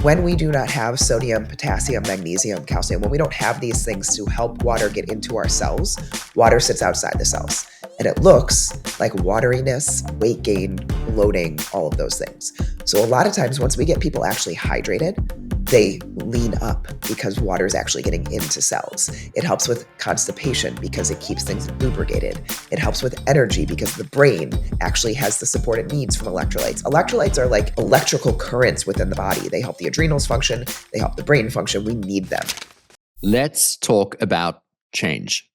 When we do not have sodium, potassium, magnesium, calcium, when we don't have these things to help water get into our cells, water sits outside the cells. And it looks like wateriness, weight gain, bloating, all of those things. So a lot of times once we get people actually hydrated, they lean up because water is actually getting into cells. It helps with constipation because it keeps things lubricated. It helps with energy because the brain actually has the support it needs from electrolytes. Electrolytes are like electrical currents within the body. They help the adrenals function. They help the brain function. We need them. Let's talk about change.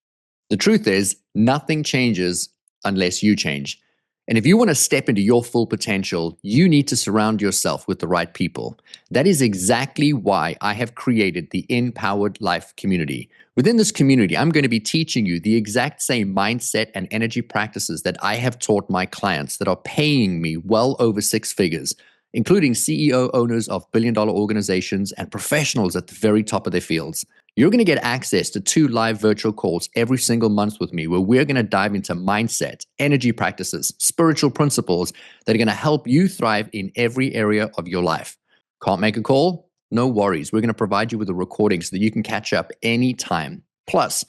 The truth is, nothing changes unless you change. And if you want to step into your full potential, you need to surround yourself with the right people. That is exactly why I have created the InPowered Life community. Within this community, I'm going to be teaching you the exact same mindset and energy practices that I have taught my clients that are paying me well over six figures, including CEO owners of billion-dollar organizations and professionals at the very top of their fields. You're going to get access to 2 live virtual calls every single month with me where we're going to dive into mindset, energy practices, spiritual principles that are going to help you thrive in every area of your life. Can't make a call? No worries. We're going to provide you with a recording so that you can catch up anytime. Plus,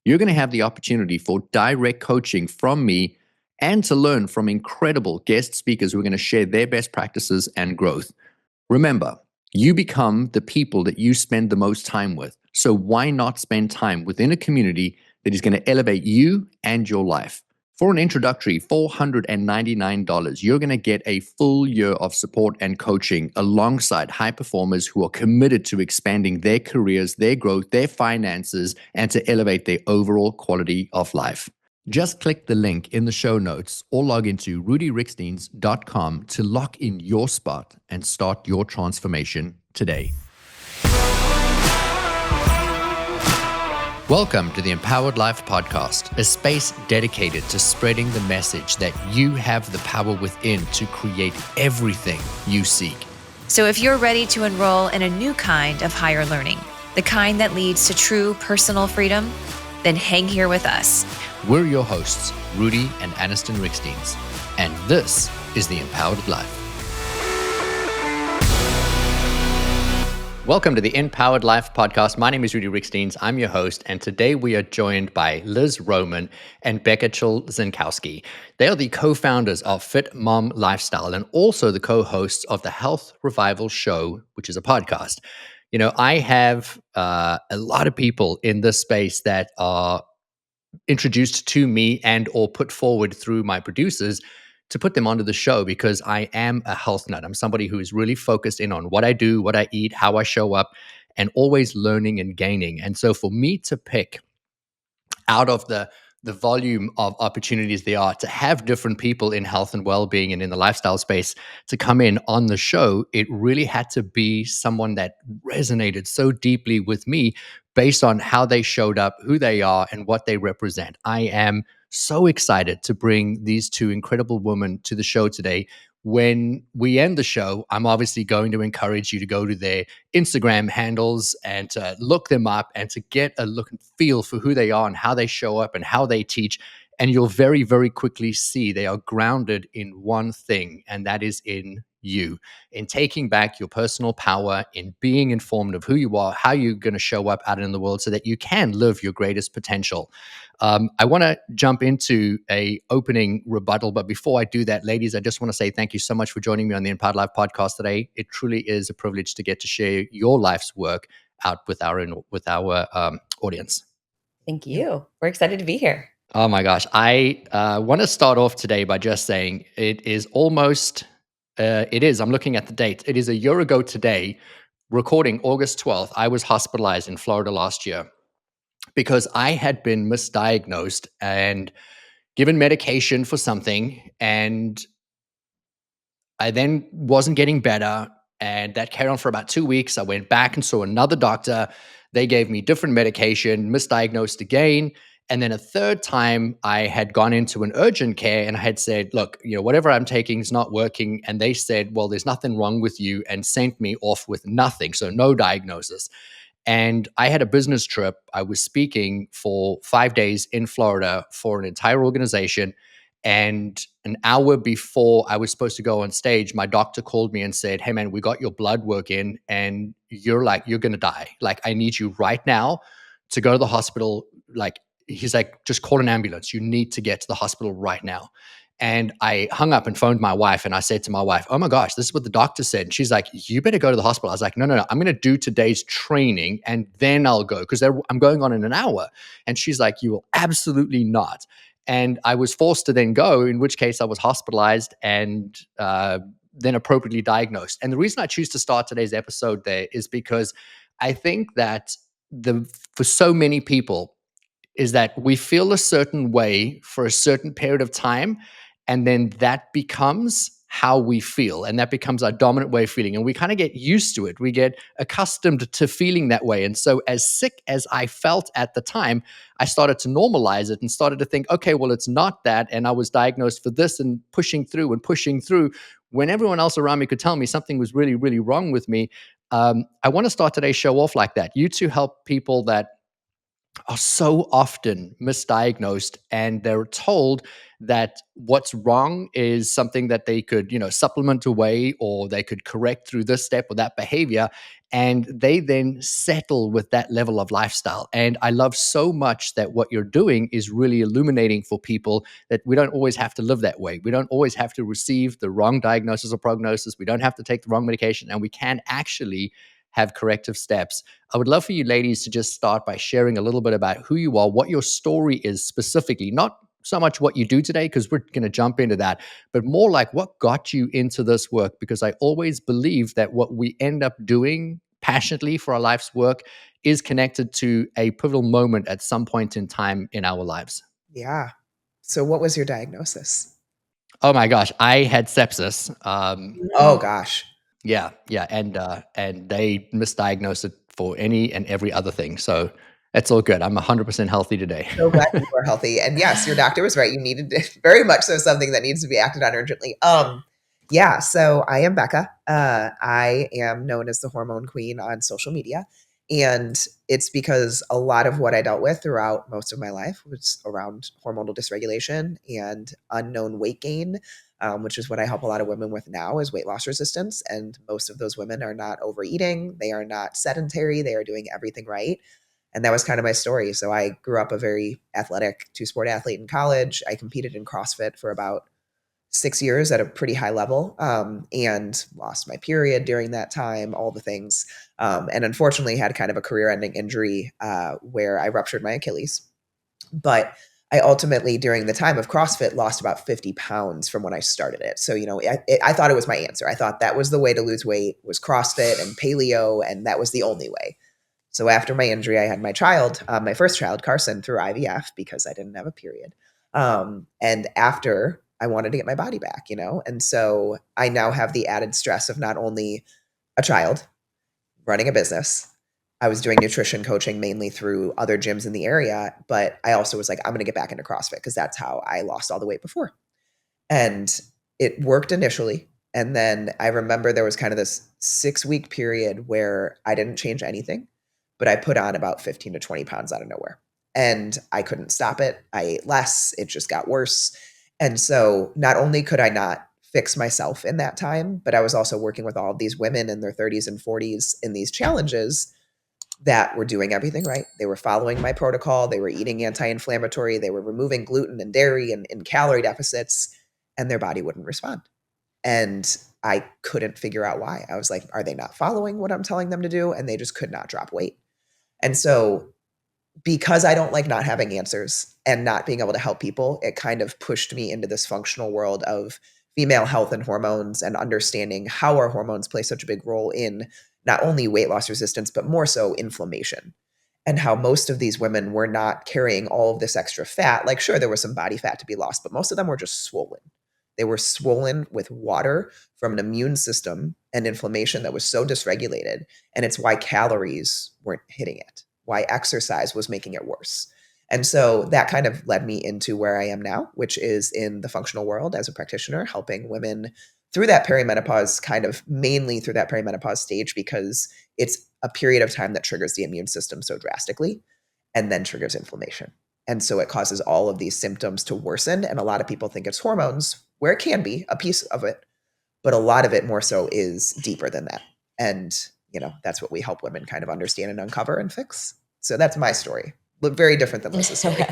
you're going to have the opportunity for direct coaching from me and to learn from incredible guest speakers who are going to share their best practices and growth. Remember, you become the people that you spend the most time with. So why not spend time within a community that is going to elevate you and your life? For an introductory $499, you're going to get a full year of support and coaching alongside high performers who are committed to expanding their careers, their growth, their finances, and to elevate their overall quality of life. Just click the link in the show notes or log into rudyriekstins.com to lock in your spot and start your transformation today. Welcome to the Empowered Life Podcast, a space dedicated to spreading the message that you have the power within to create everything you seek. So if you're ready to enroll in a new kind of higher learning, the kind that leads to true personal freedom, then hang here with us. We're your hosts, Rudy and Aniston Riekstins, and this is the Empowered Life. Welcome to the InPowered Life Podcast. My name is Rudy Riekstins. I'm your host, and today we are joined by Liz Roman and Becca Chilczenkowski. They are the co-founders of Fit Mom Lifestyle and also the co-hosts of the Health Revival Show, which is a podcast. You know, I have a lot of people in this space that are introduced to me and or put forward through my producers to put them onto the show because I am a health nut. I'm somebody who is really focused in on what I do, what I eat, how I show up, and always learning and gaining. And so for me to pick out of the volume of opportunities there are to have different people in health and well-being and in the lifestyle space to come in on the show, it really had to be someone that resonated so deeply with me based on how they showed up, who they are, and what they represent. I am so excited to bring these 2 incredible women to the show today. When we end the show, I'm obviously going to encourage you to go to their Instagram handles and to look them up and to get a look and feel for who they are and how they show up and how they teach. And you'll very, very quickly see they are grounded in one thing, and that is in you, in taking back your personal power, in being informed of who you are, how you're going to show up out in the world so that you can live your greatest potential. I want to jump into a opening rebuttal, but before I do that, ladies, I just want to say thank you so much for joining me on the Empowered Life Podcast today. It truly is a privilege to get to share your life's work out with our audience. Thank you. We're excited to be here. Oh my gosh. I want to start off today by just saying it is almost, I'm looking at the date. It is a year ago today, recording August 12th. I was hospitalized in Florida last year because I had been misdiagnosed and given medication for something. And I then wasn't getting better. And that carried on for about 2 weeks. I went back and saw another doctor. They gave me different medication, misdiagnosed again. And then a third time I had gone into an urgent care and I had said, look, whatever I'm taking is not working. And they said, well, there's nothing wrong with you, and sent me off with nothing. So no diagnosis. And I had a business trip. I was speaking for 5 days in Florida for an entire organization. And an hour before I was supposed to go on stage, my doctor called me and said, "Hey man, we got your blood work in and you're going to die. Like, I need you right now to go to the hospital. Like," he's like, "just call an ambulance. You need to get to the hospital right now." And I hung up and phoned my wife and I said to my wife, "Oh my gosh, this is what the doctor said." And she's like, "You better go to the hospital." I was like, No. I'm going to do today's training and then I'll go because I'm going on in an hour." And she's like, "You will absolutely not." And I was forced to then go, in which case I was hospitalized and then appropriately diagnosed. And the reason I choose to start today's episode there is because I think that for so many people, is that we feel a certain way for a certain period of time, and then that becomes how we feel, and that becomes our dominant way of feeling, and we kind of get used to it. We get accustomed to feeling that way. And so as sick as I felt at the time, I started to normalize it and started to think, okay, well, it's not that, and I was diagnosed for this, and pushing through when everyone else around me could tell me something was really, really wrong with me. I want to start today's show off like that. You two help people that are so often misdiagnosed, and they're told that what's wrong is something that they could, supplement away, or they could correct through this step or that behavior, and they then settle with that level of lifestyle. And I love so much that what you're doing is really illuminating for people that we don't always have to live that way. We don't always have to receive the wrong diagnosis or prognosis. We don't have to take the wrong medication, and we can actually have corrective steps. I would love for you ladies to just start by sharing a little bit about who you are, what your story is specifically, not so much what you do today, because we're going to jump into that, but more like what got you into this work. Because I always believe that what we end up doing passionately for our life's work is connected to a pivotal moment at some point in time in our lives. Yeah. So what was your diagnosis? Oh my gosh, I had sepsis. Oh gosh. Yeah, and they misdiagnosed it for any and every other thing. So it's all good. I'm 100% healthy today. So glad you are healthy. And yes, your doctor was right. You needed very much so something that needs to be acted on urgently. Yeah, so I am Becca. I am known as the hormone queen on social media. And it's because a lot of what I dealt with throughout most of my life was around hormonal dysregulation and unknown weight gain, which is what I help a lot of women with now, is weight loss resistance. And most of those women are not overeating. They are not sedentary. They are doing everything right. And that was kind of my story. So I grew up a very athletic two-sport athlete in college. I competed in CrossFit for about 6 years at a pretty high level, and lost my period during that time, all the things. And unfortunately had kind of a career-ending injury where I ruptured my Achilles. But I ultimately, during the time of CrossFit, lost about 50 pounds from when I started it. So, I thought it was my answer. I thought that was the way to lose weight, was CrossFit and paleo, and that was the only way. So after my injury, I had my child, my first child, Carson, through IVF because I didn't have a period. And after, I wanted to get my body back, and so I now have the added stress of not only a child, running a business. I was doing nutrition coaching mainly through other gyms in the area, but I also was like, I'm going to get back into CrossFit because that's how I lost all the weight before. And it worked initially. And then I remember there was kind of this 6-week period where I didn't change anything, but I put on about 15 to 20 pounds out of nowhere. And I couldn't stop it. I ate less. It just got worse. And so not only could I not fix myself in that time, but I was also working with all of these women in their 30s and 40s in these challenges that were doing everything right. They were following my protocol. They were eating anti-inflammatory. They were removing gluten and dairy and calorie deficits, and their body wouldn't respond. And I couldn't figure out why. I was like, are they not following what I'm telling them to do? And they just could not drop weight. And so because I don't like not having answers and not being able to help people, it kind of pushed me into this functional world of female health and hormones and understanding how our hormones play such a big role in not only weight loss resistance, but more so inflammation. And how most of these women were not carrying all of this extra fat. Like, sure, there was some body fat to be lost, but most of them were just swollen. They were swollen with water from an immune system and inflammation that was so dysregulated. And it's why calories weren't hitting it, why exercise was making it worse. And so that kind of led me into where I am now, which is in the functional world as a practitioner, helping women through that perimenopause, kind of mainly through that perimenopause stage, because it's a period of time that triggers the immune system so drastically and then triggers inflammation. And so it causes all of these symptoms to worsen. And a lot of people think it's hormones, where it can be a piece of it, but a lot of it more so is deeper than that. And, that's what we help women kind of understand and uncover and fix. So that's my story. But very different than Liz's story.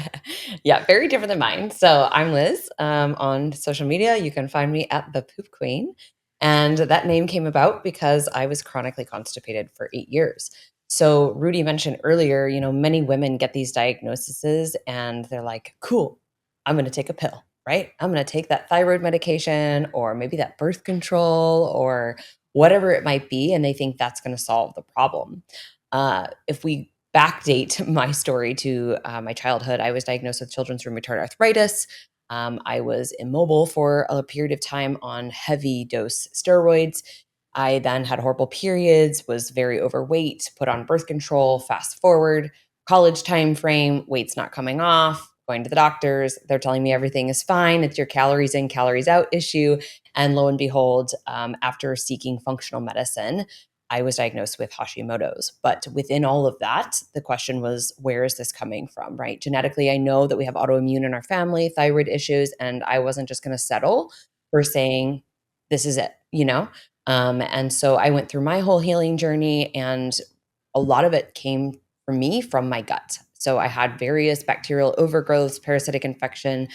Yeah, very different than mine. So I'm Liz. On social media, you can find me at the Poop Queen. And that name came about because I was chronically constipated for 8 years. So Rudy mentioned earlier, many women get these diagnoses and they're like, cool, I'm going to take a pill, right? I'm going to take that thyroid medication or maybe that birth control or whatever it might be. And they think that's going to solve the problem. If we backdate my story to my childhood, I was diagnosed with children's rheumatoid arthritis. I was immobile for a period of time on heavy dose steroids. I then had horrible periods, was very overweight, put on birth control. Fast forward, college time frame, weight's not coming off, going to the doctors. They're telling me everything is fine. It's your calories in, calories out issue. And lo and behold, after seeking functional medicine, I was diagnosed with Hashimoto's. But within all of that, the question was, where is this coming from, right? Genetically, I know that we have autoimmune in our family, thyroid issues, and I wasn't just going to settle for saying, this is it. And so I went through my whole healing journey, and a lot of it came for me from my gut. So I had various bacterial overgrowths, parasitic infection,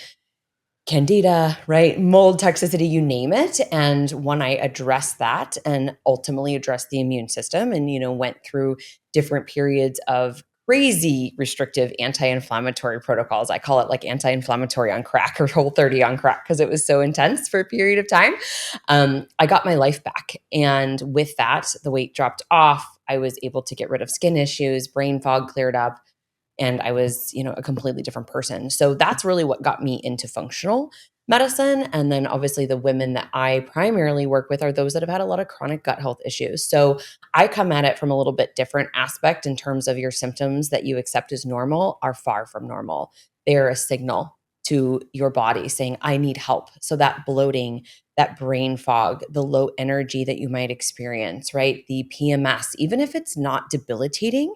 candida, right? Mold toxicity, you name it. And when I addressed that and ultimately addressed the immune system and, went through different periods of crazy restrictive anti-inflammatory protocols. I call it like anti-inflammatory on crack or Whole30 on crack because it was so intense for a period of time. I got my life back. And with that, the weight dropped off. I was able to get rid of skin issues, brain fog cleared up, and I was, a completely different person. So that's really what got me into functional medicine. And then obviously the women that I primarily work with are those that have had a lot of chronic gut health issues. So I come at it from a little bit different aspect in terms of your symptoms that you accept as normal are far from normal. They're a signal to your body saying, I need help. So that bloating, that brain fog, the low energy that you might experience, right? The PMS, even if it's not debilitating,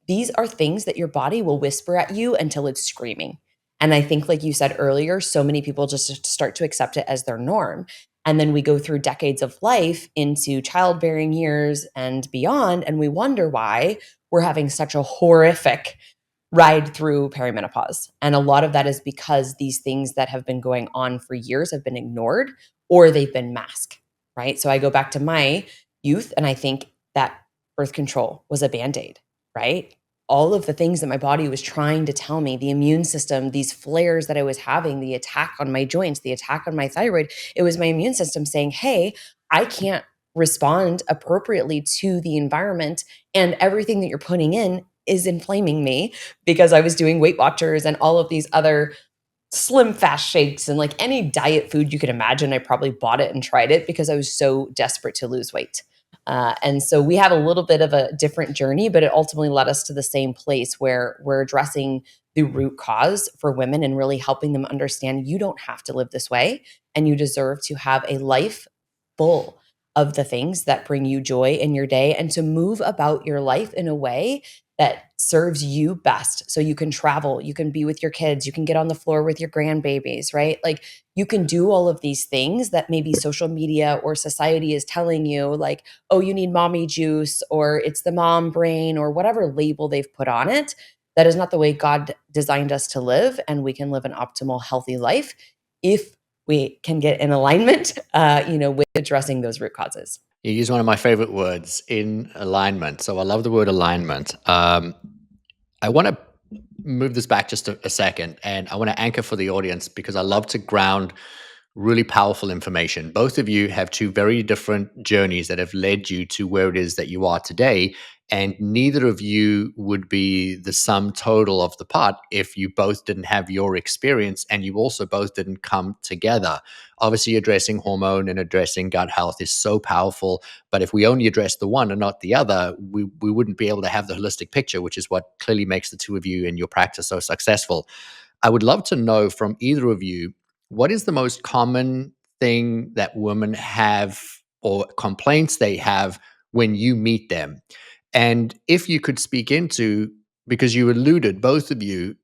these are things that your body will whisper at you until it's screaming. And I think, like you said earlier, so many people just start to accept it as their norm. And then we go through decades of life into childbearing years and beyond, and we wonder why we're having such a horrific ride through perimenopause. And a lot of that is because these things that have been going on for years have been ignored or they've been masked, right? So I go back to my youth and I think that birth control was a band-aid, right? All of the things that my body was trying to tell me, the immune system, these flares that I was having, the attack on my joints, the attack on my thyroid, it was my immune system saying, hey, I can't respond appropriately to the environment, and everything that you're putting in is inflaming me, because I was doing Weight Watchers and all of these other slim fast shakes and like any diet food you could imagine. I probably bought it and tried it because I was so desperate to lose weight. And so we have a little bit of a different journey, but it ultimately led us to the same place where we're addressing the root cause for women and really helping them understand you don't have to live this way and you deserve to have a life full of the things that bring you joy in your day and to move about your life in a way that serves you best. So you can travel, you can be with your kids, you can get on the floor with your grandbabies, right? Like you can do all of these things that maybe social media or society is telling you, like, oh, you need mommy juice or it's the mom brain or whatever label they've put on it. That is not the way God designed us to live. And we can live an optimal, healthy life if we can get in alignment, with addressing those root causes. You use one of my favorite words, in alignment. So I love the word alignment. I want to move this back just a second, and I want to anchor for the audience because I love to ground really powerful information. Both of you have two very different journeys that have led you to where it is that you are today. And neither of you would be the sum total of the part if you both didn't have your experience and you also both didn't come together. Obviously, addressing hormone and addressing gut health is so powerful. But if we only address the one and not the other, we wouldn't be able to have the holistic picture, which is what clearly makes the two of you in your practice so successful. I would love to know from either of you, what is the most common thing that women have or complaints they have when you meet them? And if you could speak into, because you alluded, both of you,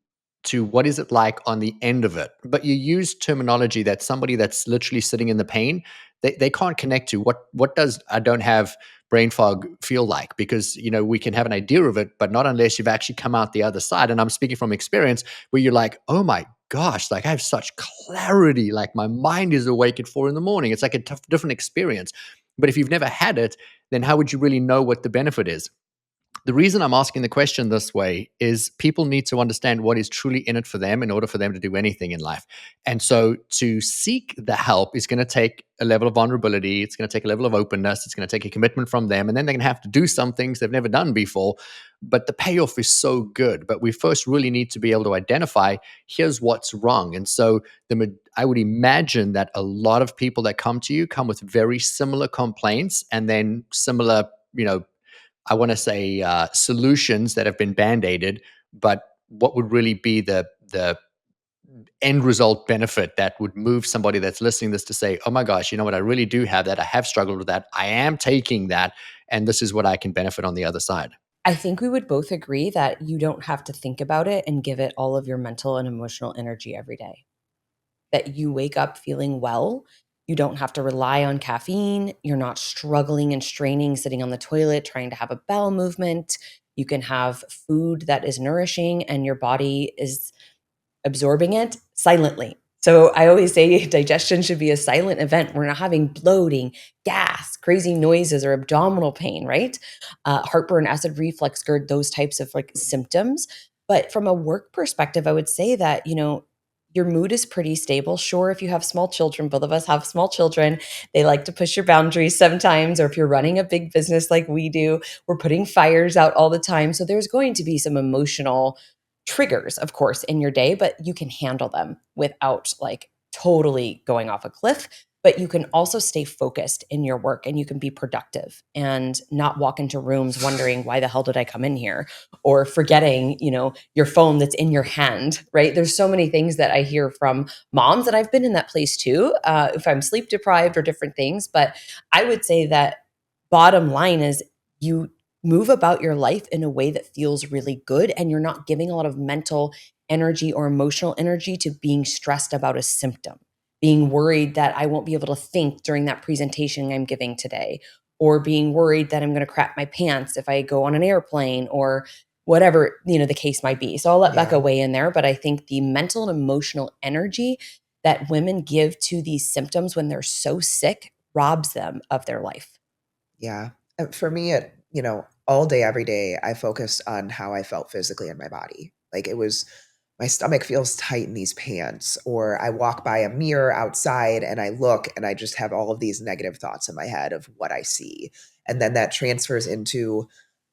to what is it like on the end of it. But you use terminology that somebody that's literally sitting in the pain, they can't connect to what does I don't have brain fog feel like, because we can have an idea of it, but not unless you've actually come out the other side. And I'm speaking from experience where you're like, oh my gosh, like I have such clarity, like my mind is awake at 4 a.m. It's like a different experience. But if you've never had it, then how would you really know what the benefit is? The reason I'm asking the question this way is people need to understand what is truly in it for them in order for them to do anything in life. And so to seek the help is going to take a level of vulnerability. It's going to take a level of openness. It's going to take a commitment from them. And then they're going to have to do some things they've never done before. But the payoff is so good. But we first really need to be able to identify here's what's wrong. And so I would imagine that a lot of people that come to you come with very similar complaints and then similar, I want to say solutions that have been band-aided, but what would really be the end result benefit that would move somebody that's listening to this to say, oh my gosh, you know what, I really do have that. I have struggled with that. I am taking that, and this is what I can benefit on the other side. I think we would both agree that you don't have to think about it and give it all of your mental and emotional energy every day. That you wake up feeling well. You don't have to rely on caffeine. You're not struggling and straining sitting on the toilet trying to have a bowel movement. You can have food that is nourishing and your body is absorbing it silently. So I always say digestion should be a silent event. We're not having bloating, gas, crazy noises, or abdominal pain, right? Heartburn, acid reflux, GERD, those types of like symptoms. But from a work perspective, I would say that, your mood is pretty stable. Sure, if you have small children, both of us have small children, they like to push your boundaries sometimes. Or if you're running a big business like we do, we're putting fires out all the time. So there's going to be some emotional triggers, of course, in your day, but you can handle them without like totally going off a cliff. But you can also stay focused in your work and you can be productive and not walk into rooms wondering, why the hell did I come in here? Or forgetting, your phone that's in your hand, right? There's so many things that I hear from moms, and I've been in that place too, if I'm sleep deprived or different things. But I would say that bottom line is you move about your life in a way that feels really good, and you're not giving a lot of mental energy or emotional energy to being stressed about a symptom, being worried that I won't be able to think during that presentation I'm giving today, or being worried that I'm going to crap my pants if I go on an airplane, or whatever, the case might be. So I'll let Becca weigh in there, but I think the mental and emotional energy that women give to these symptoms when they're so sick robs them of their life. Yeah. For me, all day, every day, I focused on how I felt physically in my body. Like it was, my stomach feels tight in these pants, or I walk by a mirror outside and I look and I just have all of these negative thoughts in my head of what I see. And then that transfers into,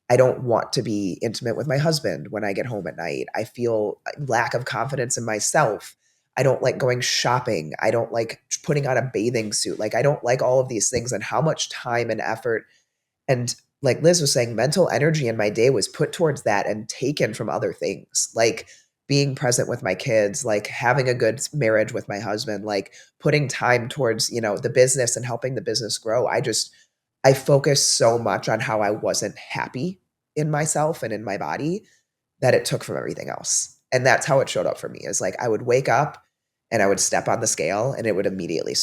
I don't want to be intimate with my husband when I get home at night. I feel lack of confidence in myself. I don't like going shopping. I don't like putting on a bathing suit. Like I don't like all of these things, and how much time and effort and, like Liz was saying, mental energy in my day was put towards that and taken from other things, like being present with my kids, like having a good marriage with my husband, like putting time towards, the business and helping the business grow. I focused so much on how I wasn't happy in myself and in my body that it took from everything else. And that's how it showed up for me, is like I would wake up and I would step on the scale and it would immediately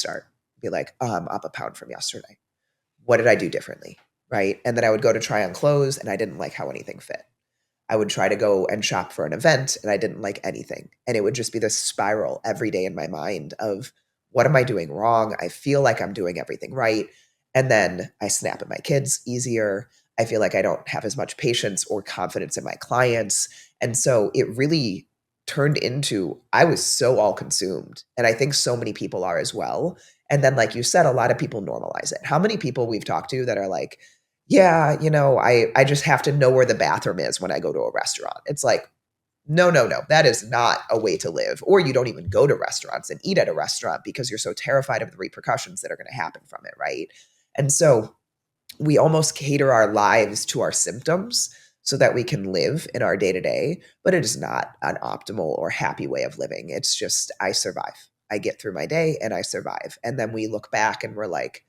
be like, oh, I'm up a pound from yesterday. What did I do differently? Right. And then I would go to try on clothes and I didn't like how anything fit. I would try to go and shop for an event and I didn't like anything. And it would just be this spiral every day in my mind of, what am I doing wrong? I feel like I'm doing everything right. And then I snap at my kids easier. I feel like I don't have as much patience or confidence in my clients. And so it really turned into, I was so all consumed. And I think so many people are as well. And then, like you said, a lot of people normalize it. How many people we've talked to that are like, yeah, I just have to know where the bathroom is when I go to a restaurant. It's like, no, no, no, that is not a way to live. Or you don't even go to restaurants and eat at a restaurant because you're so terrified of the repercussions that are going to happen from it, right? And so we almost cater our lives to our symptoms so that we can live in our day to day, but it is not an optimal or happy way of living. It's just, I survive. I get through my day and I survive. And then we look back and we're like,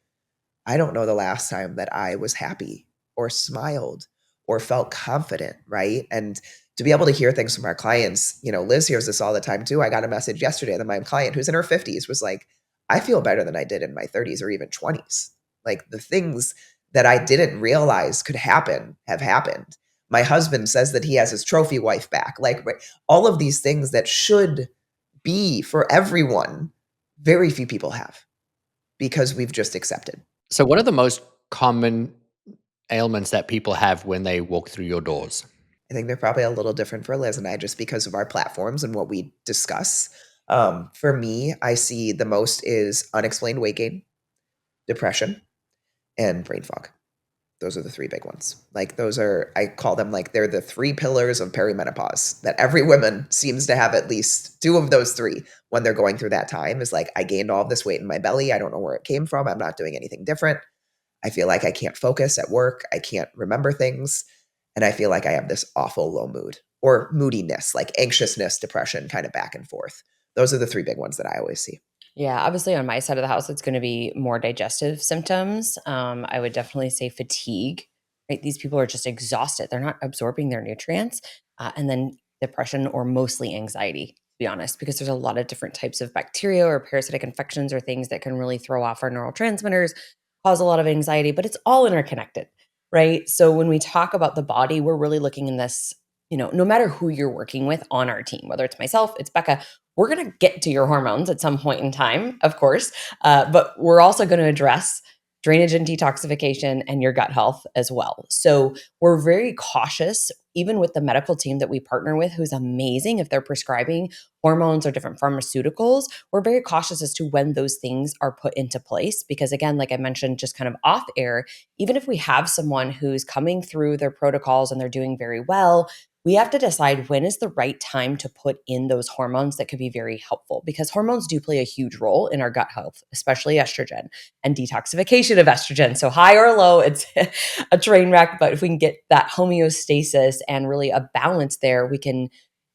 I don't know the last time that I was happy or smiled or felt confident, right? And to be able to hear things from our clients, Liz hears this all the time too. I got a message yesterday that my client who's in her 50s was like, I feel better than I did in my 30s or even 20s. Like the things that I didn't realize could happen have happened. My husband says that he has his trophy wife back. Like all of these things that should be for everyone, very few people have because we've just accepted. So what are the most common ailments that people have when they walk through your doors? I think they're probably a little different for Liz and I just because of our platforms and what we discuss. For me, I see the most is unexplained weight gain, depression, and brain fog. Those are the three big ones. Like I call them like they're the three pillars of perimenopause that every woman seems to have at least two of those three when they're going through that time is like, I gained all of this weight in my belly. I don't know where it came from. I'm not doing anything different. I feel like I can't focus at work. I can't remember things. And I feel like I have this awful low mood or moodiness, like anxiousness, depression, kind of back and forth. Those are the three big ones that I always see. Yeah, obviously on my side of the house, it's going to be more digestive symptoms. I would definitely say fatigue, right? These people are just exhausted. They're not absorbing their nutrients. And then depression or mostly anxiety, to be honest, because there's a lot of different types of bacteria or parasitic infections or things that can really throw off our neurotransmitters, cause a lot of anxiety, but it's all interconnected, right? So when we talk about the body, we're really looking in this, no matter who you're working with on our team, whether it's myself, it's Becca, we're going to get to your hormones at some point in time, of course, but we're also going to address drainage and detoxification and your gut health as well. So we're very cautious, even with the medical team that we partner with, who's amazing. If they're prescribing hormones or different pharmaceuticals, we're very cautious as to when those things are put into place. Because again, like I mentioned, just kind of off air, even if we have someone who's coming through their protocols and they're doing very well, we have to decide when is the right time to put in those hormones that could be very helpful, because hormones do play a huge role in our gut health, especially estrogen and detoxification of estrogen. So high or low, it's a train wreck. But if we can get that homeostasis and really a balance there, we can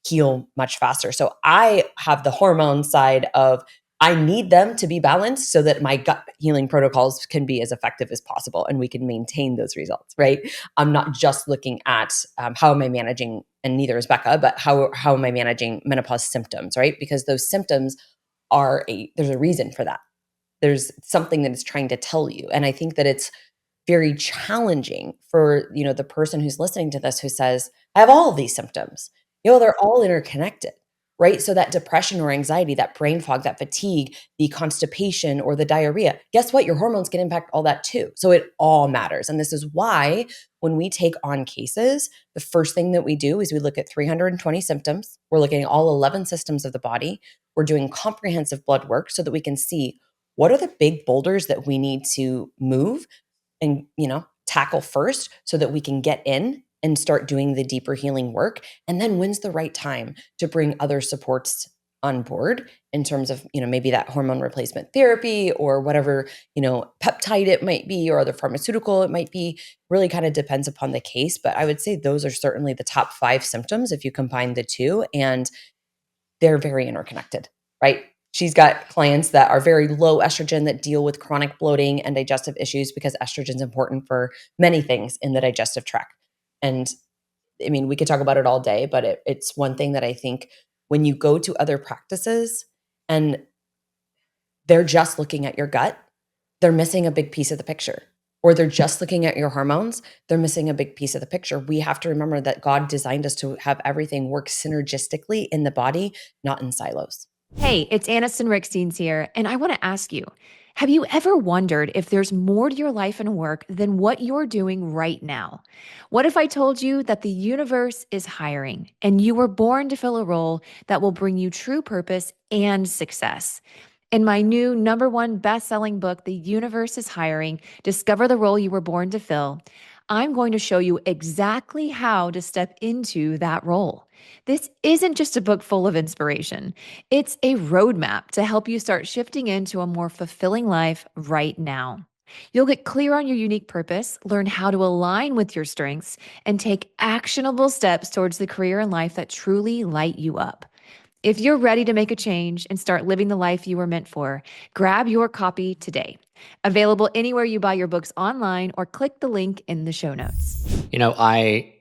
heal much faster. So I have the hormone side of I need them to be balanced so that my gut healing protocols can be as effective as possible and we can maintain those results, right? I'm not just looking at how am I managing, and neither is Becca, but how am I managing menopause symptoms, right? Because those symptoms there's a reason for that. There's something that it's trying to tell you. And I think that it's very challenging for, the person who's listening to this who says, I have all of these symptoms. They're all interconnected, right? So that depression or anxiety, that brain fog, that fatigue, the constipation or the diarrhea, guess what? Your hormones can impact all that too. So it all matters. And this is why when we take on cases, the first thing that we do is we look at 320 symptoms. We're looking at all 11 systems of the body. We're doing comprehensive blood work so that we can see what are the big boulders that we need to move and, tackle first so that we can get in and start doing the deeper healing work. And then when's the right time to bring other supports on board in terms of, maybe that hormone replacement therapy or whatever, peptide it might be or other pharmaceutical it might be. Really kind of depends upon the case. But I would say those are certainly the top 5 symptoms if you combine the two, and they're very interconnected, right? She's got clients that are very low estrogen that deal with chronic bloating and digestive issues because estrogen is important for many things in the digestive tract. And I mean, we could talk about it all day, but it's one thing that I think when you go to other practices and they're just looking at your gut, they're missing a big piece of the picture. Or they're just looking at your hormones, they're missing a big piece of the picture. We have to remember that God designed us to have everything work synergistically in the body, not in silos. Hey, it's Aniston Riekstins here, and I want to ask you, have you ever wondered if there's more to your life and work than what you're doing right now? What if I told you that the universe is hiring and you were born to fill a role that will bring you true purpose and success? In my new #1 best-selling book, The Universe is Hiring, Discover the Role You Were Born to Fill, I'm going to show you exactly how to step into that role. This isn't just a book full of inspiration. It's a roadmap to help you start shifting into a more fulfilling life right now. You'll get clear on your unique purpose, learn how to align with your strengths, and take actionable steps towards the career and life that truly light you up. If you're ready to make a change and start living the life you were meant for, grab your copy today. Available anywhere you buy your books online or click the link in the show notes. I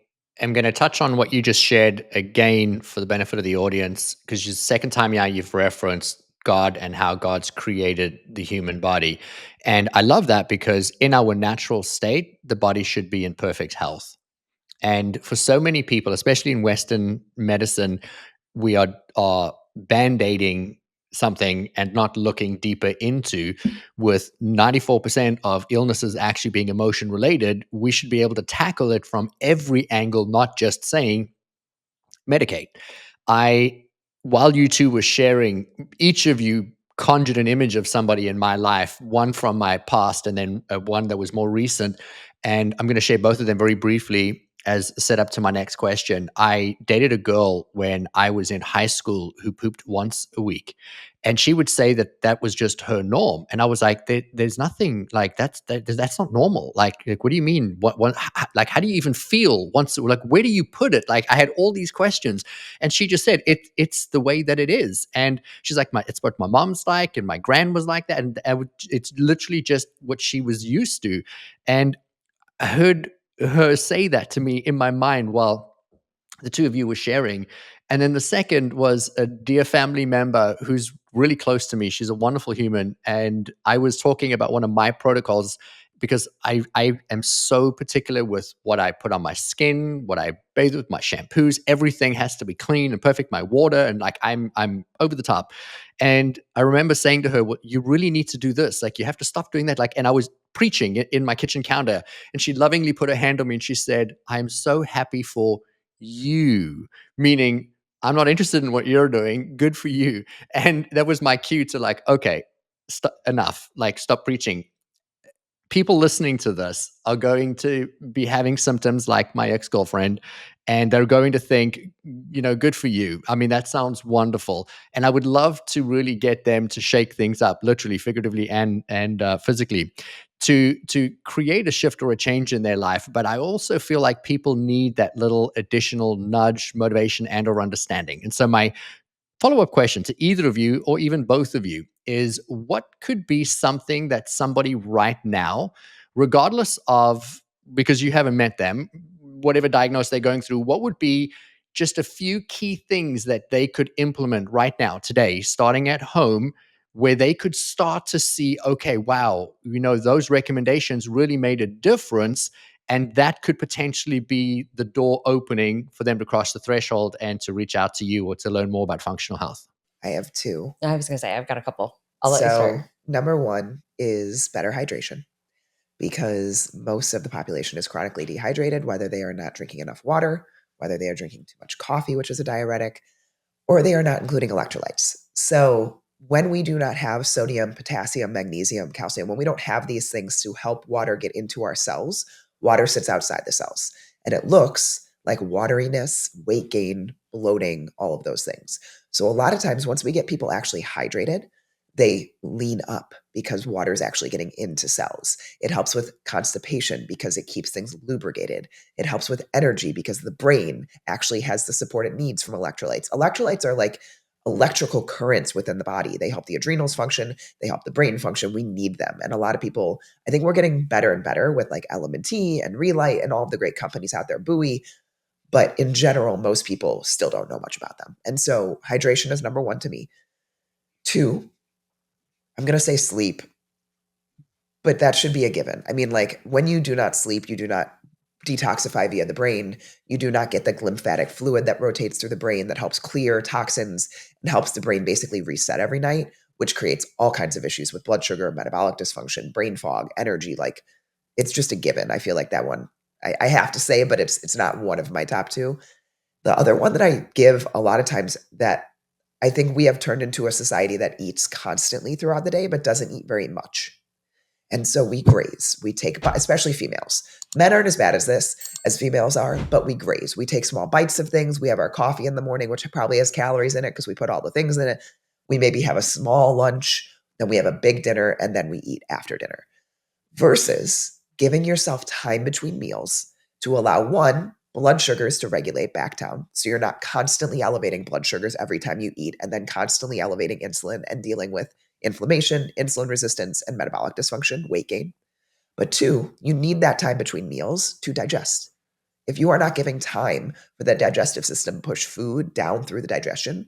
I'm going to touch on what you just shared again for the benefit of the audience, because it's the second time now you've referenced God and how God's created the human body. And I love that because in our natural state, the body should be in perfect health. And for so many people, especially in Western medicine, we are band-aiding something and not looking deeper into. With 94% of illnesses actually being emotion related, we should be able to tackle it from every angle, not just saying medicate. I, while you two were sharing, each of you conjured an image of somebody in my life, one from my past and then one that was more recent. And I'm going to share both of them very briefly as set up to my next question. I dated a girl when I was in high school who pooped once a week. And she would say that that was just her norm. And I was like, there's nothing like that's not normal. Like, what do you mean? Like, how do you even feel once, like, where do you put it? Like, I had all these questions. And she just said, it's the way that it is. And she's like, it's what my mom's like. And my grand was like that. And it's literally just what she was used to. And I heard her say that to me in my mind while the two of you were sharing. And then the second was a dear family member who's really close to me. She's a wonderful human. And I was talking about one of my protocols because I am so particular with what I put on my skin, what I bathe with, my shampoos. Everything has to be clean and perfect. My water, and like I'm over the top. And I remember saying to her, "Well, you really need to do this. Like, you have to stop doing that." Like, and I was preaching in my kitchen counter, and she lovingly put her hand on me and she said, "I'm so happy for you," meaning I'm not interested in what you're doing. Good for you. And that was my cue to like, okay, enough. Like, stop preaching. People listening to this are going to be having symptoms like my ex-girlfriend, and they're going to think, good for you. I mean, that sounds wonderful. And I would love to really get them to shake things up, literally, figuratively, and physically, to create a shift or a change in their life. But I also feel like people need that little additional nudge, motivation, and or understanding. And so my follow-up question to either of you or even both of you is, what could be something that somebody right now, regardless of, because you haven't met them, whatever diagnosis they're going through, what would be just a few key things that they could implement right now, today, starting at home, where they could start to see, okay, wow, those recommendations really made a difference, and that could potentially be the door opening for them to cross the threshold and to reach out to you or to learn more about functional health? I have two. I was going to say, I've got a couple. I'll let you So, start. number one is better hydration, because most of the population is chronically dehydrated, whether they are not drinking enough water, whether they are drinking too much coffee, which is a diuretic, or they are not including electrolytes. So, when we do not have sodium, potassium, magnesium, calcium, when we don't have these things to help water get into our cells, water sits outside the cells. And it looks like wateriness, weight gain, bloating, all of those things. So, a lot of times, once we get people actually hydrated, they lean up because water is actually getting into cells. It helps with constipation because it keeps things lubricated. It helps with energy because the brain actually has the support it needs from electrolytes. Electrolytes are like electrical currents within the body. They help the adrenals function, they help the brain function. We need them. And a lot of people, I think we're getting better and better with like LMNT and Relight and all of the great companies out there, Buoy. But in general, most people still don't know much about them. And so hydration is number one to me. Two, I'm going to say sleep, but that should be a given. I mean, like, when you do not sleep, you do not detoxify via the brain. You do not get the lymphatic fluid that rotates through the brain that helps clear toxins and helps the brain basically reset every night, which creates all kinds of issues with blood sugar, metabolic dysfunction, brain fog, energy. Like, it's just a given. I feel like that one I have to say, but it's not one of my top two. The other one that I give a lot of times, that I think we have turned into a society that eats constantly throughout the day, but doesn't eat very much. And so we graze. We take, especially females. Men aren't as bad as this as females are, but we graze. We take small bites of things. We have our coffee in the morning, which probably has calories in it because we put all the things in it. We maybe have a small lunch, then we have a big dinner, and then we eat after dinner. Versus giving yourself time between meals to allow, one, blood sugars to regulate back down. So you're not constantly elevating blood sugars every time you eat and then constantly elevating insulin and dealing with inflammation, insulin resistance, and metabolic dysfunction, weight gain. But two, you need that time between meals to digest. If you are not giving time for the digestive system to push food down through the digestion,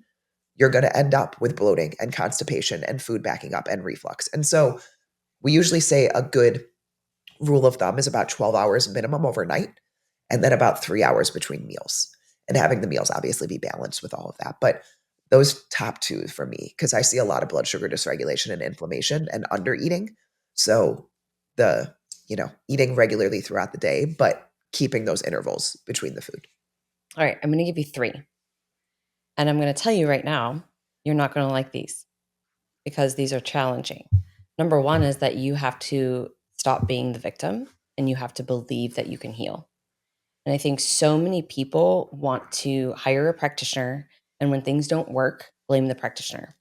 you're going to end up with bloating and constipation and food backing up and reflux. And so we usually say a good rule of thumb is about 12 hours minimum overnight, and then about 3 hours between meals. And having the meals obviously be balanced with all of that. But those top two for me, because I see a lot of blood sugar dysregulation and inflammation and under eating. So the, eating regularly throughout the day, but keeping those intervals between the food. All right, I'm going to give you 3. And I'm going to tell you right now, you're not going to like these because these are challenging. Number 1 is that you have to stop being the victim and you have to believe that you can heal. And I think so many people want to hire a practitioner, and when things don't work, blame the practitioner,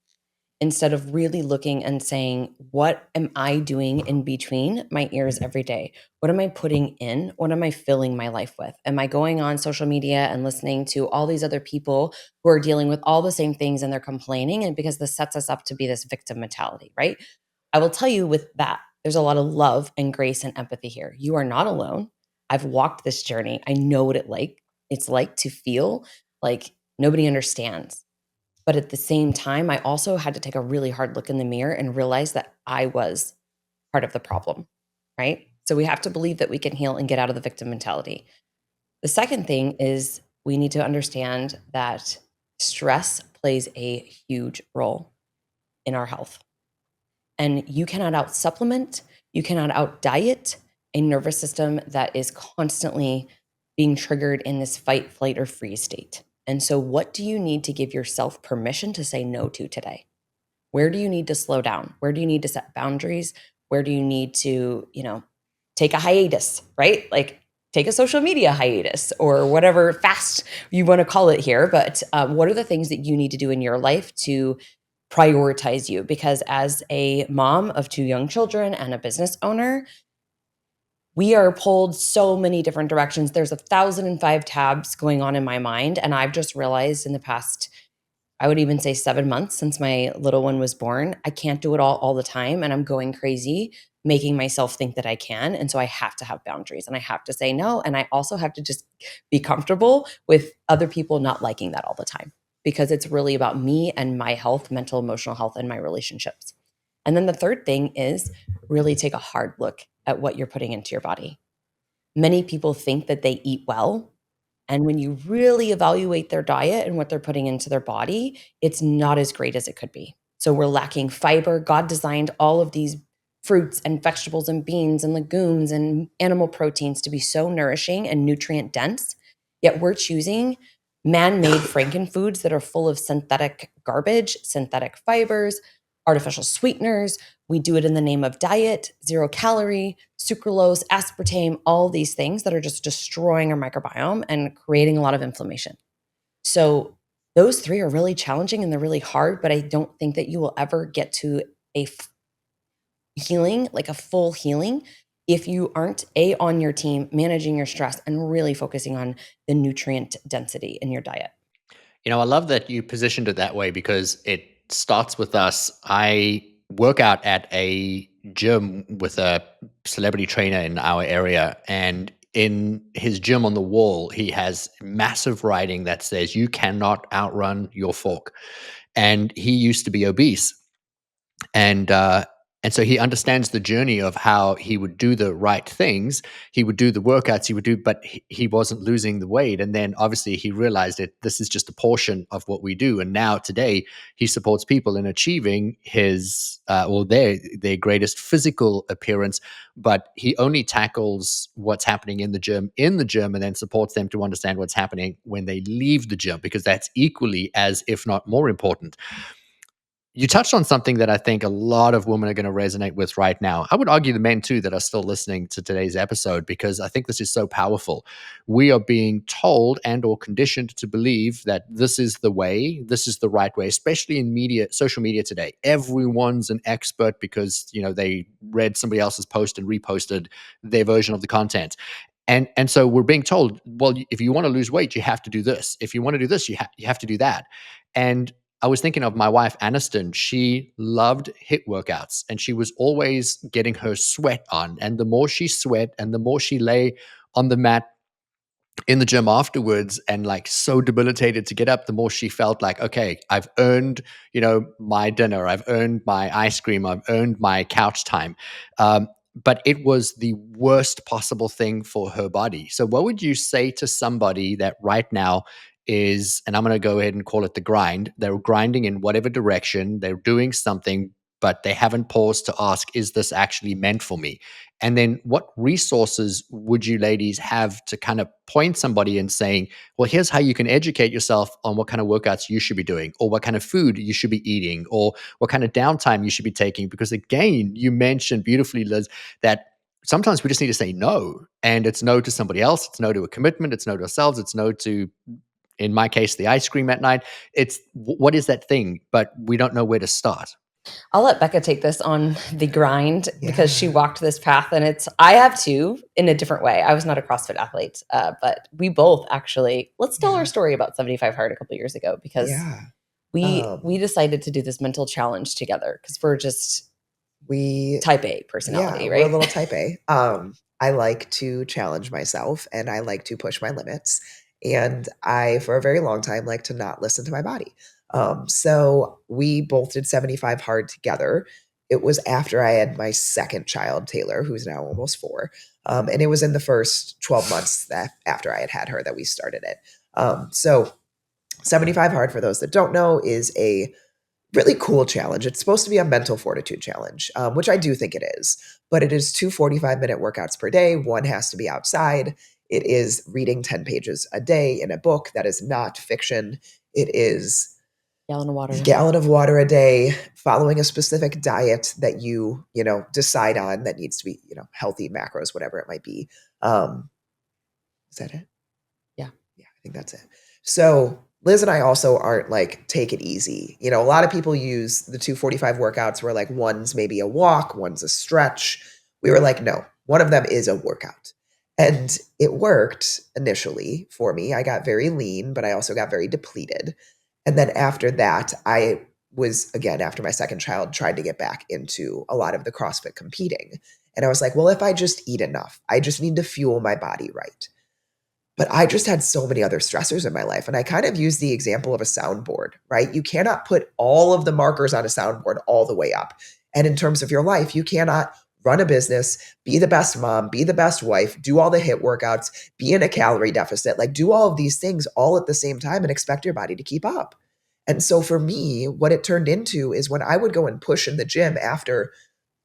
instead of really looking and saying, what am I doing in between my ears every day? What am I putting in? What am I filling my life with? Am I going on social media and listening to all these other people who are dealing with all the same things and they're complaining? And because this sets us up to be this victim mentality, right? I will tell you with that, there's a lot of love and grace and empathy here. You are not alone. I've walked this journey. I know what it's like to feel like nobody understands. But at the same time, I also had to take a really hard look in the mirror and realize that I was part of the problem, right? So we have to believe that we can heal and get out of the victim mentality. The second thing is we need to understand that stress plays a huge role in our health. And you cannot out supplement, you cannot out diet a nervous system that is constantly being triggered in this fight, flight, or freeze state. And so, what do you need to give yourself permission to say no to today? Where do you need to slow down? Where do you need to set boundaries? Where do you need to, take a hiatus, right? Like take a social media hiatus or whatever fast you want to call it here. But what are the things that you need to do in your life to prioritize you? Because as a mom of 2 young children and a business owner, we are pulled so many different directions. There's 1,005 tabs going on in my mind. And I've just realized in the past, I would even say 7 months since my little one was born, I can't do it all the time. And I'm going crazy, making myself think that I can. And so I have to have boundaries and I have to say no. And I also have to just be comfortable with other people not liking that all the time, because it's really about me and my health, mental, emotional health, and my relationships. And then the third thing is really take a hard look at what you're putting into your body. Many people think that they eat well. And when you really evaluate their diet and what they're putting into their body, it's not as great as it could be. So we're lacking fiber. God designed all of these fruits and vegetables and beans and legumes and animal proteins to be so nourishing and nutrient dense. Yet we're choosing man-made frankenfoods that are full of synthetic garbage, synthetic fibers, artificial sweeteners. We do it in the name of diet, 0 calorie, sucralose, aspartame, all these things that are just destroying our microbiome and creating a lot of inflammation. So those 3 are really challenging and they're really hard, but I don't think that you will ever get to a healing, like a full healing, if you aren't on your team, managing your stress and really focusing on the nutrient density in your diet. I love that you positioned it that way because it starts with us. I work out at a gym with a celebrity trainer in our area, and in his gym on the wall, he has massive writing that says, "You cannot outrun your fork." And he used to be obese. And and so he understands the journey of how he would do the right things. He would do the workouts he would do, but he wasn't losing the weight. And then obviously he realized that this is just a portion of what we do. And now today he supports people in achieving his their greatest physical appearance, but he only tackles what's happening in the gym and then supports them to understand what's happening when they leave the gym, because that's equally as, if not more important. You touched on something that I think a lot of women are going to resonate with right now. I would argue the men too that are still listening to today's episode, because I think this is so powerful. We are being told and or conditioned to believe that this is the way, this is the right way, especially in media, social media today. Everyone's an expert because, they read somebody else's post and reposted their version of the content. And so we're being told, well, if you want to lose weight, you have to do this. If you want to do this, you have to do that. And I was thinking of my wife, Aniston. She loved HIIT workouts and she was always getting her sweat on. And the more she sweat and the more she lay on the mat in the gym afterwards and like so debilitated to get up, the more she felt like, okay, I've earned, my dinner, I've earned my ice cream, I've earned my couch time. But it was the worst possible thing for her body. So what would you say to somebody that right now is, and I'm going to go ahead and call it the grind, they're grinding in whatever direction, they're doing something, but they haven't paused to ask, is this actually meant for me? And then what resources would you ladies have to kind of point somebody in saying, well, here's how you can educate yourself on what kind of workouts you should be doing, or what kind of food you should be eating, or what kind of downtime you should be taking? Because again, you mentioned beautifully, Liz, that sometimes we just need to say no. And it's no to somebody else. It's no to a commitment. It's no to ourselves. It's no to, in my case, the ice cream at night. It's what is that thing? But we don't know where to start. I'll let Becca take this on the grind because she Yeah. walked this path, and I have too, in a different way. I was not a CrossFit athlete, but we both actually, let's tell Yeah. our story about 75 Hard a couple of years ago, because Yeah. we decided to do this mental challenge together because we're just We type A personality, Yeah, right? we're a little type A. I like to challenge myself and I like to push my limits. And I, for a very long time, like to not listen to my body. So we both did 75 hard together. It was after I had my second child, Taylor, who's now almost 4. And it was in the first 12 months that after I had her that we started it. So 75 hard, for those that don't know, is a really cool challenge. It's supposed to be a mental fortitude challenge, which I do think it is, but it is 2 45-minute workouts per day. One has to be outside. It is reading 10 pages a day in a book that is not fiction. It is Gallon of water. a gallon of water a day, following a specific diet that you decide on that needs to be, healthy macros, whatever it might be. Is that it? Yeah. Yeah, I think that's it. So Liz and I also aren't like, take it easy. A lot of people use the 245 workouts where like one's maybe a walk, one's a stretch. We were like, no, one of them is a workout. And it worked initially for me. I got very lean, but I also got very depleted. And then after that, I was, again, after my second child, tried to get back into a lot of the CrossFit competing. And I was like, well, if I just eat enough, I just need to fuel my body right. But I just had so many other stressors in my life. And I kind of use the example of a soundboard, right? You cannot put all of the markers on a soundboard all the way up. And in terms of your life, you cannot run a business, be the best mom, be the best wife, do all the HIIT workouts, be in a calorie deficit, like do all of these things all at the same time and expect your body to keep up. And so for me, what it turned into is when I would go and push in the gym after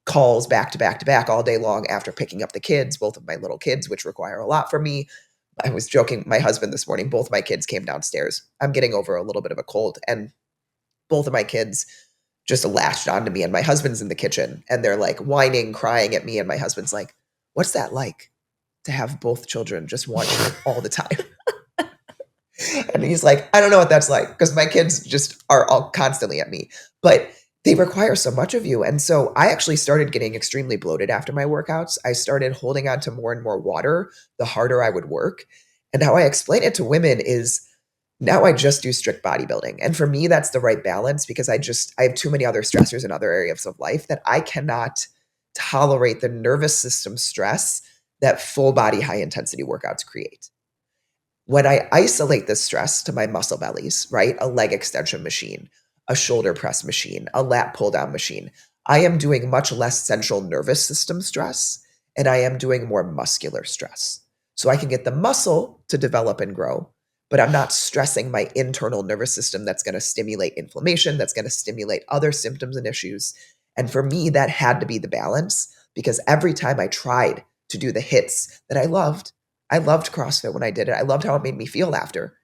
calls back to back to back all day long after picking up the kids, both of my little kids, which require a lot from me. I was joking, my husband this morning, both my kids came downstairs. I'm getting over a little bit of a cold, and both of my kids just latched onto me, and my husband's in the kitchen and they're like whining, crying at me. And my husband's like, what's that like to have both children just want you all the time? And he's like, I don't know what that's like, because my kids just are all constantly at me, but they require so much of you. And so I actually started getting extremely bloated after my workouts. I started holding on to more and more water the harder I would work. And how I explain it to women is now I just do strict bodybuilding. And for me, that's the right balance, because I have too many other stressors in other areas of life that I cannot tolerate the nervous system stress that full body high intensity workouts create. When I isolate this stress to my muscle bellies, right? A leg extension machine, a shoulder press machine, a lat pull down machine, I am doing much less central nervous system stress, and I am doing more muscular stress. So I can get the muscle to develop and grow, but I'm not stressing my internal nervous system that's going to stimulate inflammation, that's going to stimulate other symptoms and issues. And for me, that had to be the balance, because every time I tried to do the hits that I loved CrossFit when I did it. I loved how it made me feel after.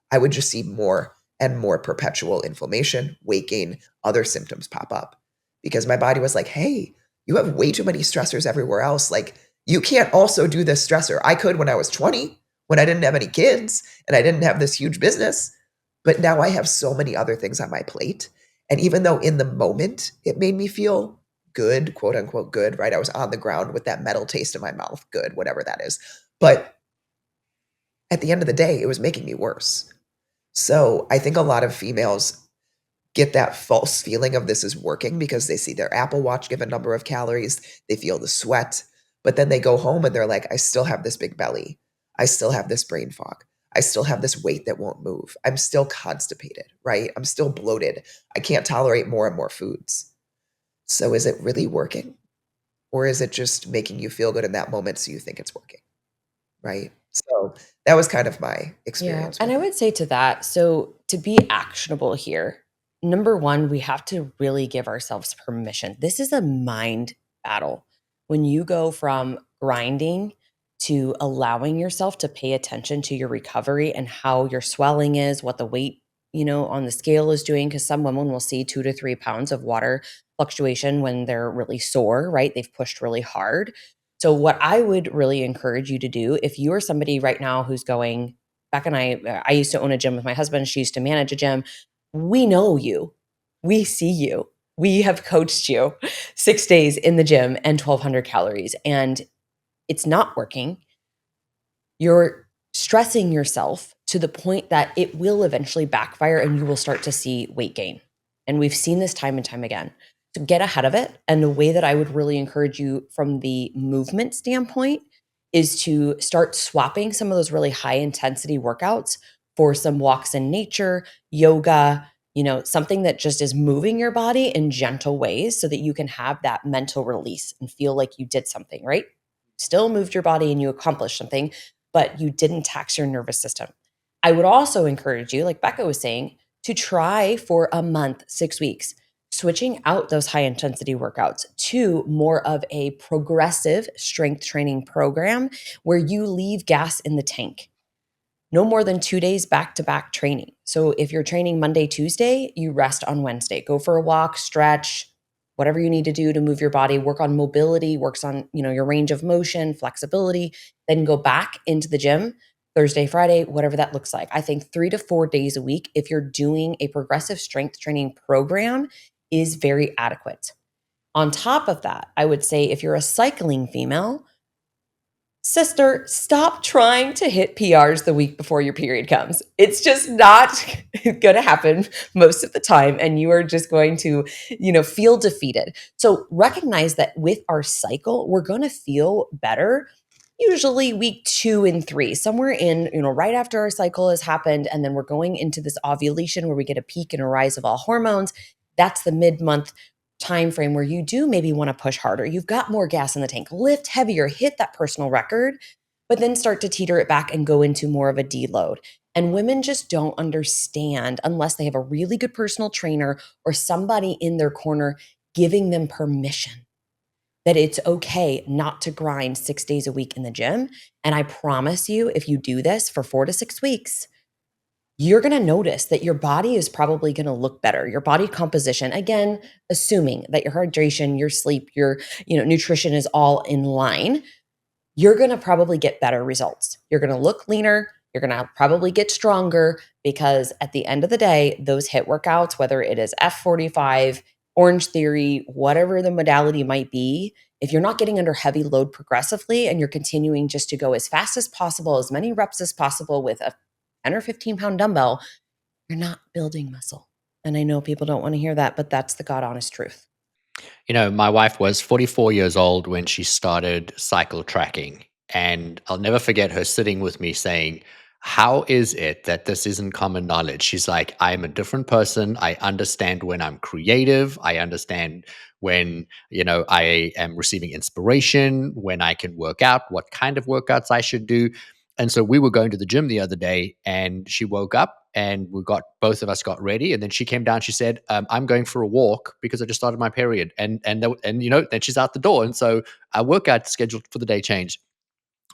I would just see more and more perpetual inflammation, weight gain, other symptoms pop up, because my body was like, hey, you have way too many stressors everywhere else. Like, you can't also do this stressor. I could when I was 20, when I didn't have any kids and I didn't have this huge business. But now I have so many other things on my plate. And even though in the moment it made me feel good, quote unquote good, right? I was on the ground with that metal taste in my mouth, good, whatever that is. But at the end of the day, it was making me worse. So I think a lot of females get that false feeling of this is working because they see their Apple Watch give a number of calories, they feel the sweat, but then they go home and they're like, I still have this big belly. I still have this brain fog. I still have this weight that won't move. I'm still constipated, right? I'm still bloated. I can't tolerate more and more foods. So is it really working? Or is it just making you feel good in that moment so you think it's working, right? So that was kind of my Yeah. experience And with I it. would say to that, so to be actionable here, number one, we have to really give ourselves permission. This is a mind battle. When you go from grinding to allowing yourself to pay attention to your recovery and how your swelling is, what the weight, on the scale is doing, because some women will see 2 to 3 pounds of water fluctuation when they're really sore, right? They've pushed really hard. So, what I would really encourage you to do, if you are somebody right now who's going, Beck and I used to own a gym with my husband. She used to manage a gym. We know you. We see you. We have coached you 6 days in the gym and 1,200 calories, and it's not working. You're stressing yourself to the point that it will eventually backfire and you will start to see weight gain. And we've seen this time and time again. So get ahead of it. And the way that I would really encourage you from the movement standpoint is to start swapping some of those really high intensity workouts for some walks in nature, yoga, something that just is moving your body in gentle ways so that you can have that mental release and feel like you did something, right? Still moved your body and you accomplished something, but you didn't tax your nervous system. I would also encourage you, like Becca was saying, to try for a month, 6 weeks, switching out those high intensity workouts to more of a progressive strength training program where you leave gas in the tank. No more than 2 days back to back training. So if you're training Monday, Tuesday, you rest on Wednesday. Go for a walk, stretch, whatever you need to do to move your body, work on mobility, works on, your range of motion, flexibility, then go back into the gym Thursday, Friday, whatever that looks like. I think 3 to 4 days a week, if you're doing a progressive strength training program, is very adequate. On top of that, I would say if you're a cycling female, sister, stop trying to hit PRs the week before your period comes. It's just not going to happen most of the time. And you are just going to, feel defeated. So recognize that with our cycle, we're going to feel better. Usually week 2 and 3, somewhere in, right after our cycle has happened. And then we're going into this ovulation where we get a peak and a rise of all hormones. That's the mid-month time frame where you do maybe want to push harder. You've got more gas in the tank, lift heavier, hit that personal record, but then start to teeter it back and go into more of a deload. And women just don't understand unless they have a really good personal trainer or somebody in their corner giving them permission that it's okay not to grind 6 days a week in the gym. And I promise you, if you do this for 4 to 6 weeks, you're going to notice that your body is probably going to look better. Your body composition, again, assuming that your hydration, your sleep, your nutrition is all in line, you're going to probably get better results. You're going to look leaner. You're going to probably get stronger because at the end of the day, those HIIT workouts, whether it is F45, Orange Theory, whatever the modality might be, if you're not getting under heavy load progressively and you're continuing just to go as fast as possible, as many reps as possible with a 10 or 15-pound dumbbell, you're not building muscle. And I know people don't want to hear that, but that's the God honest truth. My wife was 44 years old when she started cycle tracking. And I'll never forget her sitting with me saying, how is it that this isn't common knowledge? She's like, I'm a different person. I understand when I'm creative. I understand when, I am receiving inspiration, when I can work out, what kind of workouts I should do. And so we were going to the gym the other day and she woke up and both of us got ready. And then she came down, she said, I'm going for a walk because I just started my period. Then she's out the door. And so our workout schedule for the day changed.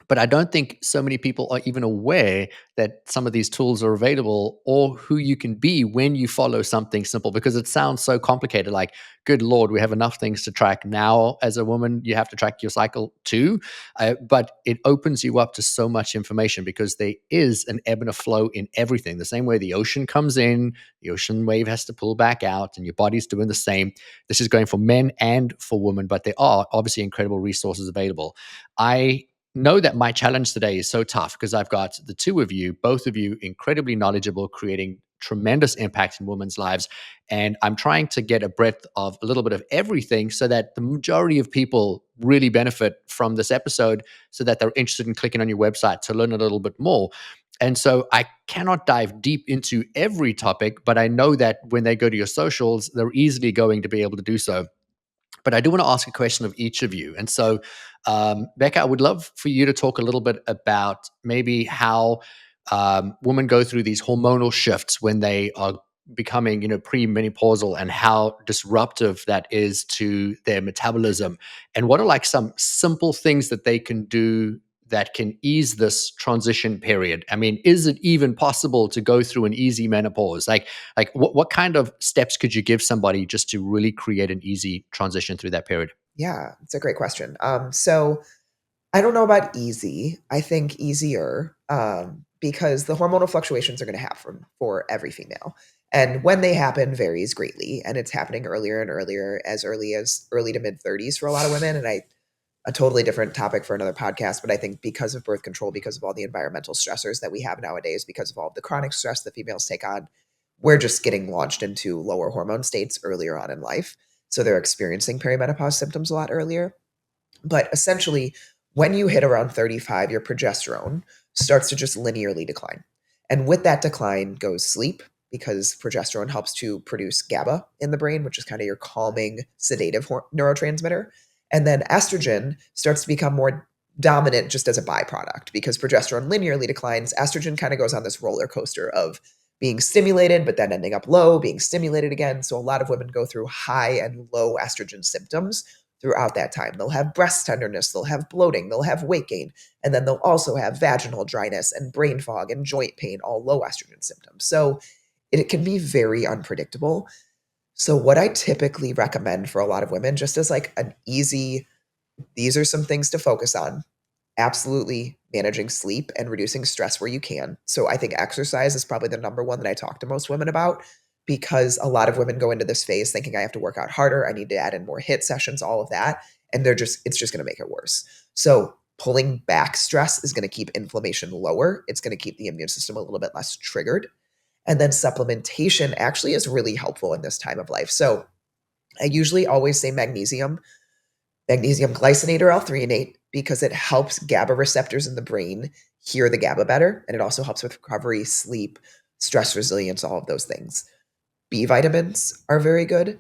But I don't think so many people are even aware that some of these tools are available or who you can be when you follow something simple, because it sounds so complicated. Like, good Lord, we have enough things to track now. As a woman, you have to track your cycle too. But it opens you up to so much information because there is an ebb and a flow in everything. The same way the ocean comes in, the ocean wave has to pull back out, and your body's doing the same. This is going for men and for women, but there are obviously incredible resources available. I know that my challenge today is so tough because I've got the two of you, both of you incredibly knowledgeable, creating tremendous impact in women's lives. And I'm trying to get a breadth of a little bit of everything so that the majority of people really benefit from this episode, so that they're interested in clicking on your website to learn a little bit more. And so I cannot dive deep into every topic, but I know that when they go to your socials, they're easily going to be able to do so. But I do want to ask a question of each of you. And so, Becca, I would love for you to talk a little bit about maybe how women go through these hormonal shifts when they are becoming, premenopausal, and how disruptive that is to their metabolism. And what are like some simple things that they can do that can ease this transition period? I mean, is it even possible to go through an easy menopause? Like what kind of steps could you give somebody just to really create an easy transition through that period? Yeah, it's a great question. So I don't know about easy. I think easier, because the hormonal fluctuations are going to happen for every female. And when they happen varies greatly. And it's happening earlier and earlier, as early to mid 30s for a lot of women. And a totally different topic for another podcast. But I think because of birth control, because of all the environmental stressors that we have nowadays, because of all of the chronic stress that females take on, we're just getting launched into lower hormone states earlier on in life. So they're experiencing perimenopause symptoms a lot earlier. But essentially, when you hit around 35, your progesterone starts to just linearly decline. And with that decline goes sleep, because progesterone helps to produce GABA in the brain, which is kind of your calming, sedative neurotransmitter. And then estrogen starts to become more dominant just as a byproduct, because progesterone linearly declines. Estrogen kind of goes on this roller coaster of being stimulated, but then ending up low, being stimulated again. So a lot of women go through high and low estrogen symptoms throughout that time. They'll have breast tenderness, they'll have bloating, they'll have weight gain, and then they'll also have vaginal dryness and brain fog and joint pain, all low estrogen symptoms. So it can be very unpredictable. So what I typically recommend for a lot of women, just as like an easy, these are some things to focus on. Absolutely managing sleep and reducing stress where you can. So I think exercise is probably the number one that I talk to most women about, because a lot of women go into this phase thinking I have to work out harder, I need to add in more HIIT sessions, all of that, and it's just going to make it worse. So pulling back stress is going to keep inflammation lower. It's going to keep the immune system a little bit less triggered. And then supplementation actually is really helpful in this time of life. So I usually always say magnesium glycinate or L-threonate, because it helps GABA receptors in the brain hear the GABA better. And it also helps with recovery, sleep, stress resilience, all of those things. B vitamins are very good.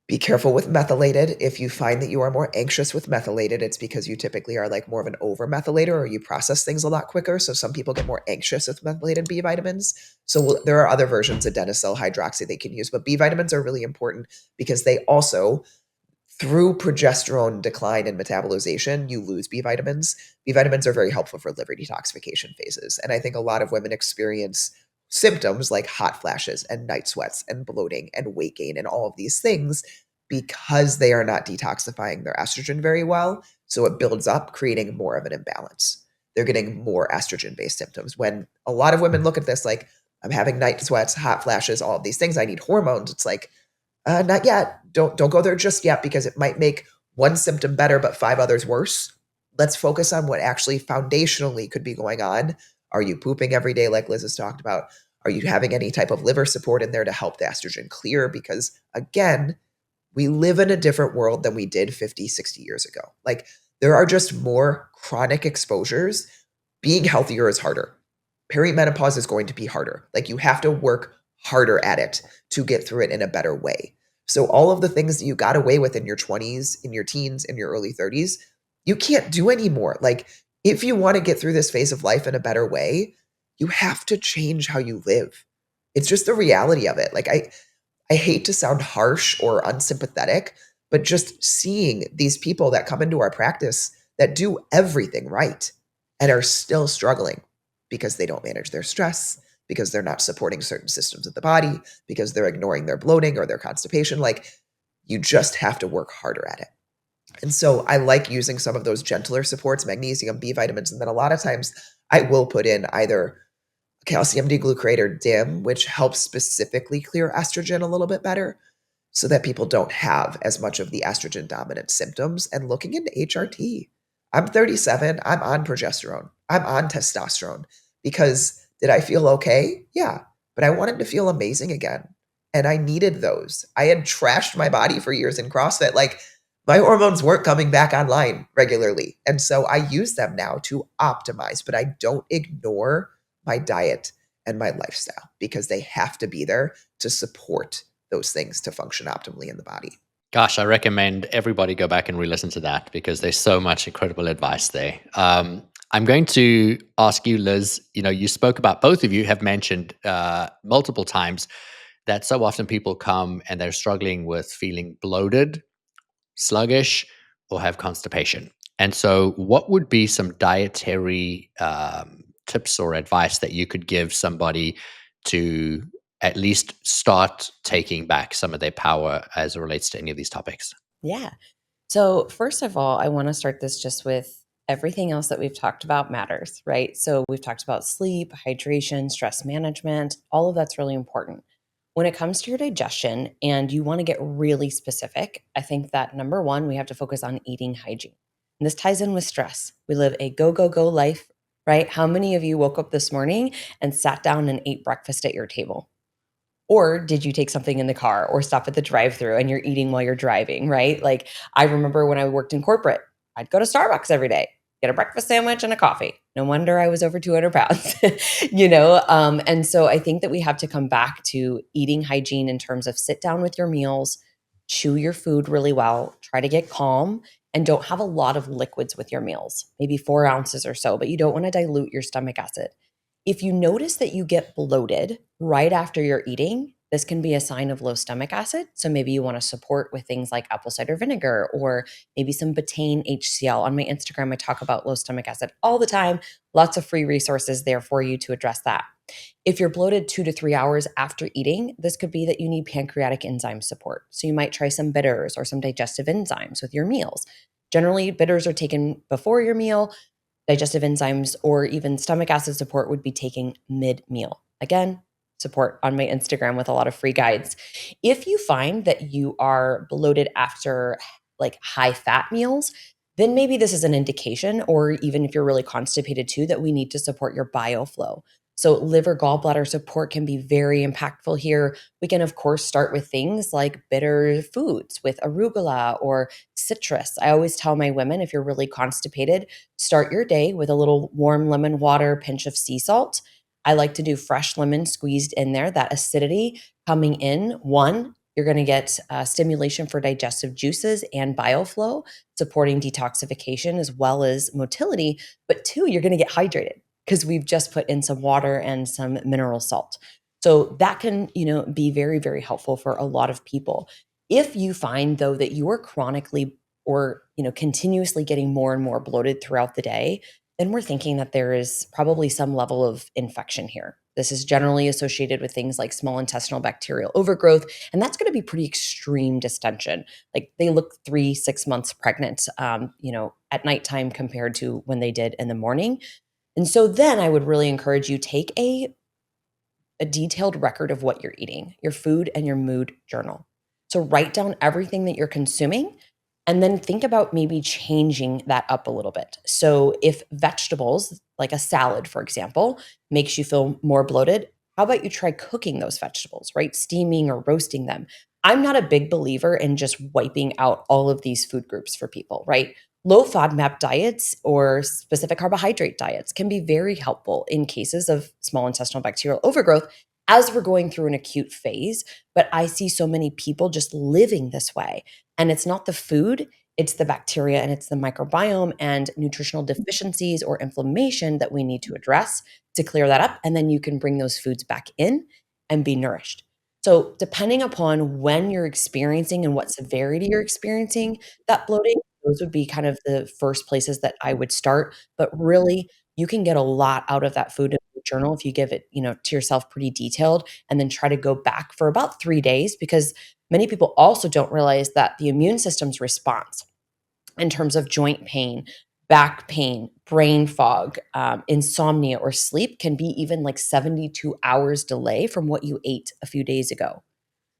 Be careful with methylated. If you find that you are more anxious with methylated, it's because you typically are like more of an over methylator, or you process things a lot quicker. So some people get more anxious with methylated B vitamins. So there are other versions of adenosine hydroxy they can use, but B vitamins are really important because they also, through progesterone decline and metabolization, you lose B vitamins. B vitamins are very helpful for liver detoxification phases. And I think a lot of women experience symptoms like hot flashes and night sweats and bloating and weight gain and all of these things because they are not detoxifying their estrogen very well. So it builds up, creating more of an imbalance. They're getting more estrogen-based symptoms. When a lot of women look at this like, I'm having night sweats, hot flashes, all of these things, I need hormones. It's like, not yet. Don't go there just yet, because it might make one symptom better, but 5 others worse. Let's focus on what actually foundationally could be going on. Are you pooping every day like Liz has talked about? Are you having any type of liver support in there to help the estrogen clear? Because again, we live in a different world than we did 50, 60 years ago. Like, there are just more chronic exposures. Being healthier is harder. Perimenopause is going to be harder. Like, you have to work harder at it to get through it in a better way. So all of the things that you got away with in your 20s, in your teens, in your early 30s, you can't do anymore. Like, if you want to get through this phase of life in a better way, you have to change how you live. It's just the reality of it. Like, I hate to sound harsh or unsympathetic, but just seeing these people that come into our practice that do everything right and are still struggling because they don't manage their stress, because they're not supporting certain systems of the body, because they're ignoring their bloating or their constipation. Like, you just have to work harder at it. And so I like using some of those gentler supports, magnesium, B vitamins, and then a lot of times I will put in either calcium D-glucarate or DIM, which helps specifically clear estrogen a little bit better so that people don't have as much of the estrogen dominant symptoms. And looking into HRT. I'm 37. I'm on progesterone. I'm on testosterone because did I feel okay? Yeah. but I wanted to feel amazing again. And I needed those. I had trashed my body for years in CrossFit. Like my hormones weren't coming back online regularly. And so I use them now to optimize, but I don't ignore my diet and my lifestyle because they have to be there to support those things to function optimally in the body. Gosh, I recommend everybody go back and re-listen to that because there's so much incredible advice there. I'm going to ask you, Liz, you spoke about, both of you have mentioned multiple times that so often people come and they're struggling with feeling bloated, sluggish, or have constipation. And so what would be some dietary tips or advice that you could give somebody to at least start taking back some of their power as it relates to any of these topics? Yeah. So, first of all, I want to start this just with everything else that we've talked about matters, right? So, we've talked about sleep, hydration, stress management, all of that's really important. When it comes to your digestion and you want to get really specific, I think that number one, we have to focus on eating hygiene. And this ties in with stress. We live a go, go, go life, right? How many of you woke up this morning and sat down and ate breakfast at your table? Or did you take something in the car or stop at the drive-through and you're eating while you're driving, right? Like I remember when I worked in corporate, I'd go to Starbucks every day, get a breakfast sandwich and a coffee. No wonder I was over 200 pounds, And so I think that we have to come back to eating hygiene in terms of sit down with your meals, chew your food really well, try to get calm, and don't have a lot of liquids with your meals, maybe 4 ounces or so, but you don't want to dilute your stomach acid. If you notice that you get bloated right after you're eating, this can be a sign of low stomach acid. So maybe you want to support with things like apple cider vinegar or maybe some betaine HCl. On my Instagram, I talk about low stomach acid all the time. Lots of free resources there for you to address that. If you're bloated 2 to 3 hours after eating, this could be that you need pancreatic enzyme support. So you might try some bitters or some digestive enzymes with your meals. Generally, bitters are taken before your meal. Digestive enzymes or even stomach acid support would be taking mid-meal. Again, support on my Instagram with a lot of free guides. If you find that you are bloated after like high fat meals, then maybe this is an indication, or even if you're really constipated too, that we need to support your bile flow. So liver gallbladder support can be very impactful here. We can, of course, start with things like bitter foods with arugula or citrus. I always tell my women, if you're really constipated, start your day with a little warm lemon water, pinch of sea salt. I like to do fresh lemon squeezed in there, that acidity coming in. One, you're going to get stimulation for digestive juices and bile flow, supporting detoxification as well as motility. But two, you're going to get hydrated because we've just put in some water and some mineral salt. So that can, be very, very helpful for a lot of people. If you find though that you are chronically or, continuously getting more and more bloated throughout the day, then we're thinking that there is probably some level of infection here. This is generally associated with things like small intestinal bacterial overgrowth, and that's going to be pretty extreme distension. Like they look 3-6 months pregnant, at nighttime compared to when they did in the morning. And so then I would really encourage you take a detailed record of what you're eating, your food and your mood journal. So write down everything that you're consuming and then think about maybe changing that up a little bit. So if vegetables, like a salad, for example, makes you feel more bloated, how about you try cooking those vegetables, right? Steaming or roasting them. I'm not a big believer in just wiping out all of these food groups for people, right? Low FODMAP diets or specific carbohydrate diets can be very helpful in cases of small intestinal bacterial overgrowth as we're going through an acute phase. But I see so many people just living this way. And it's not the food, it's the bacteria and it's the microbiome and nutritional deficiencies or inflammation that we need to address to clear that up. And then you can bring those foods back in and be nourished. So, depending upon when you're experiencing and what severity you're experiencing that bloating, those would be kind of the first places that I would start. But really, you can get a lot out of that food journal if you give it, to yourself pretty detailed and then try to go back for about 3 days, because many people also don't realize that the immune system's response in terms of joint pain, back pain, brain fog, insomnia, or sleep can be even like 72 hours delay from what you ate a few days ago.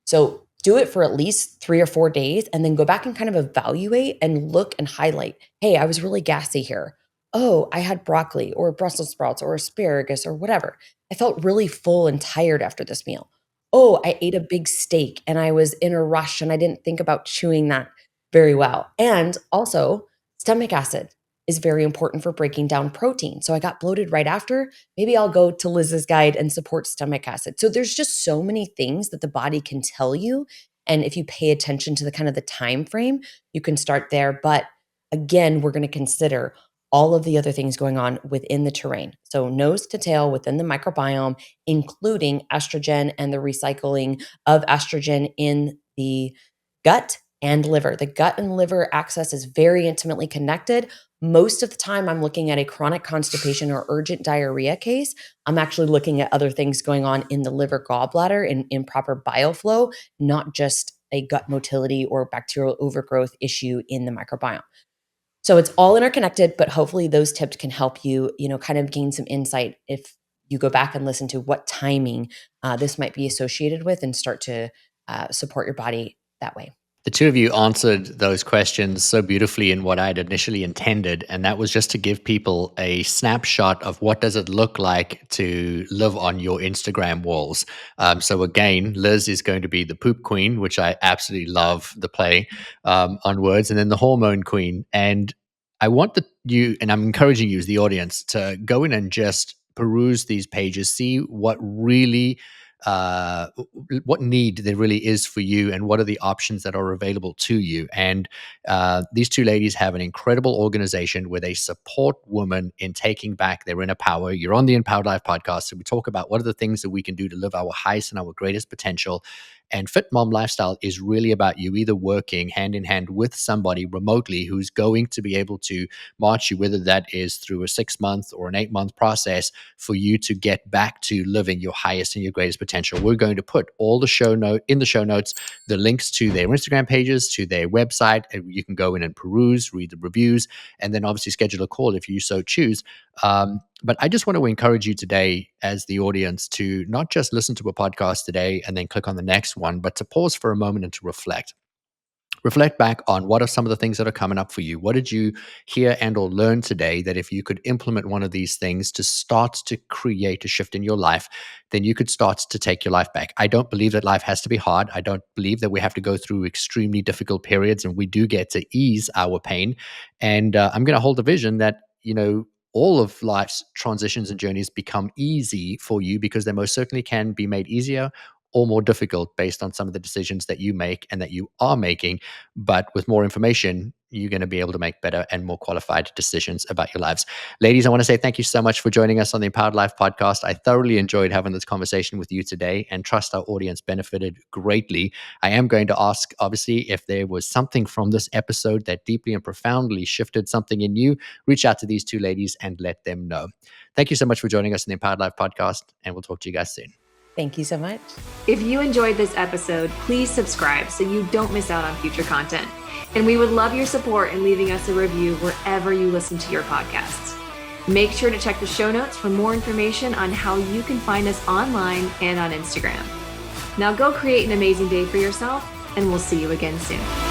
So do it for at least 3 or 4 days and then go back and kind of evaluate and look and highlight, hey, I was really gassy here. Oh, I had broccoli or Brussels sprouts or asparagus or whatever. I felt really full and tired after this meal. Oh, I ate a big steak and I was in a rush and I didn't think about chewing that very well. And also, stomach acid is very important for breaking down protein. So I got bloated right after. Maybe I'll go to Liz's guide and support stomach acid. So there's just so many things that the body can tell you. And if you pay attention to the kind of the time frame, you can start there. But again, we're going to consider all of the other things going on within the terrain. So nose to tail within the microbiome, including estrogen and the recycling of estrogen in the gut and liver. The gut and liver axis is very intimately connected. Most of the time, I'm looking at a chronic constipation or urgent diarrhea case. I'm actually looking at other things going on in the liver gallbladder and improper bile flow, not just a gut motility or bacterial overgrowth issue in the microbiome. So it's all interconnected, but hopefully those tips can help you, kind of gain some insight if you go back and listen to what timing this might be associated with and start to support your body that way. The two of you answered those questions so beautifully in what I'd initially intended, and that was just to give people a snapshot of what does it look like to live on your Instagram walls. So again, Liz is going to be the poop queen, which I absolutely love the play on words, and then the hormone queen. And I want you, and I'm encouraging you as the audience, to go in and just peruse these pages, see what need there really is for you and what are the options that are available to you. And these two ladies have an incredible organization where they support women in taking back their inner power. You're on the InPowered Life podcast, so we talk about what are the things that we can do to live our highest and our greatest potential. And Fit Mom Lifestyle is really about you either working hand in hand with somebody remotely who's going to be able to march you, whether that is through a 6-month or an 8-month process, for you to get back to living your highest and your greatest potential. We're going to put all the show notes, the links to their Instagram pages, to their website. And you can go in and peruse, read the reviews, and then obviously schedule a call if you so choose. But I just want to encourage you today as the audience to not just listen to a podcast today and then click on the next one, but to pause for a moment and to reflect. Reflect back on what are some of the things that are coming up for you. What did you hear and or learn today that if you could implement one of these things to start to create a shift in your life, then you could start to take your life back. I don't believe that life has to be hard. I don't believe that we have to go through extremely difficult periods, and we do get to ease our pain. And I'm going to hold the vision that, all of life's transitions and journeys become easy for you because they most certainly can be made easier or more difficult based on some of the decisions that you make and that you are making. But with more information, you're going to be able to make better and more qualified decisions about your lives. Ladies, I want to say thank you so much for joining us on the Empowered Life podcast. I thoroughly enjoyed having this conversation with you today and trust our audience benefited greatly. I am going to ask, obviously, if there was something from this episode that deeply and profoundly shifted something in you, reach out to these two ladies and let them know. Thank you so much for joining us on the Empowered Life podcast, and we'll talk to you guys soon. Thank you so much. If you enjoyed this episode, please subscribe so you don't miss out on future content. And we would love your support in leaving us a review wherever you listen to your podcasts. Make sure to check the show notes for more information on how you can find us online and on Instagram. Now go create an amazing day for yourself, and we'll see you again soon.